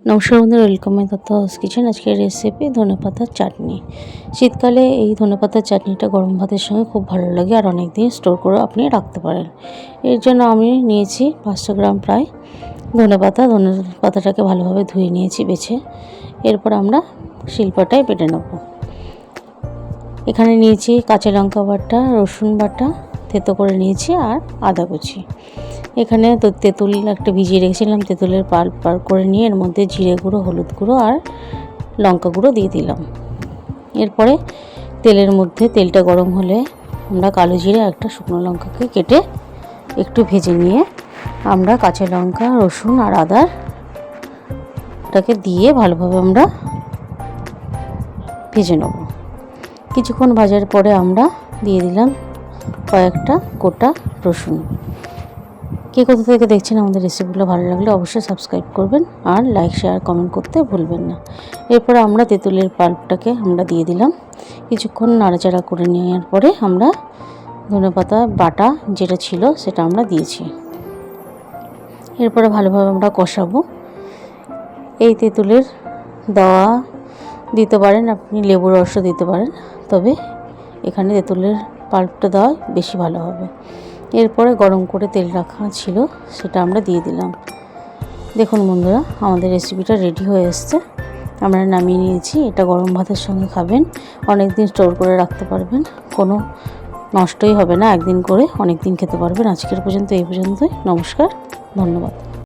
নমস্কার বন্ধুরা, welcome my Dutta house kitchen. আজকের রেসিপি ধনেপাতার চাটনি। শীতকালে এই ধনেপাতার চাটনিটা গরম ভাতের সঙ্গে খুব ভালো লাগে আর অনেক দিন স্টোর করে আপনি রাখতে পারেন। এর জন্য আমি নিয়েছি 500 গ্রাম প্রায় ধনেপাতাটাকে ভালোভাবে ধুয়ে নিয়েছি বেছে। এরপর আমরা শিলপাটায় বেটে নেব। এখানে নিয়েছি কাঁচা লঙ্কা বাটা, রসুন বাটা থেতো করে নিয়েছি আর আদা কুচি। এখানে তো তেঁতুল একটা ভিজিয়ে রেখেছিলাম, তেঁতুলের পাল্প বার করে নিয়ে এর মধ্যে জিরে গুঁড়ো, হলুদ গুঁড়ো আর লঙ্কা গুঁড়ো দিয়ে দিলাম। এরপরে তেলের মধ্যে তেলটা গরম হলে আমরা কালো জিরে একটা শুকনো লঙ্কাকে কেটে একটু ভেজে নিয়ে আমরা কাঁচা লঙ্কা, রসুন আর আদাটাকে দিয়ে ভালোভাবে আমরা ভেজে নেব। কিছুক্ষণ ভাজার পরে আমরা দিয়ে দিলাম কয়েকটা গোটা রসুন। কে কোথা থেকে দেখছেন আমাদের রেসিপিগুলো ভালো লাগলে অবশ্যই সাবস্ক্রাইব করবেন আর লাইক, শেয়ার, কমেন্ট করতে ভুলবেন না। এরপর আমরা তেঁতুলের পাল্পটাকে আমরা দিয়ে দিলাম। কিছুক্ষণ নাড়াচাড়া করে নেওয়ার পরে আমরা ধনেপাতা বাটা যেটা ছিল সেটা আমরা দিয়েছি। এরপরে ভালোভাবে আমরা কষাবো। এই তেঁতুলের দেওয়া দিতে পারেন, আপনি লেবুর রসও দিতে পারেন, তবে এখানে তেঁতুলের পাল্পটা দেওয়া বেশি ভালো হবে। এরপরে গরম করে তেল রাখা ছিল সেটা আমরা দিয়ে দিলাম। দেখুন বন্ধুরা, আমাদের রেসিপিটা রেডি হয়ে এসছে। আমরা নামিয়ে নিয়েছি। এটা গরম ভাতের সঙ্গে খাবেন, অনেক দিন স্টোর করে রাখতে পারবেন, কোনো নষ্টই হবে না। একদিন করে অনেক দিন খেতে পারবেন। আজকের পর্যন্ত এই পর্যন্তই। নমস্কার, ধন্যবাদ।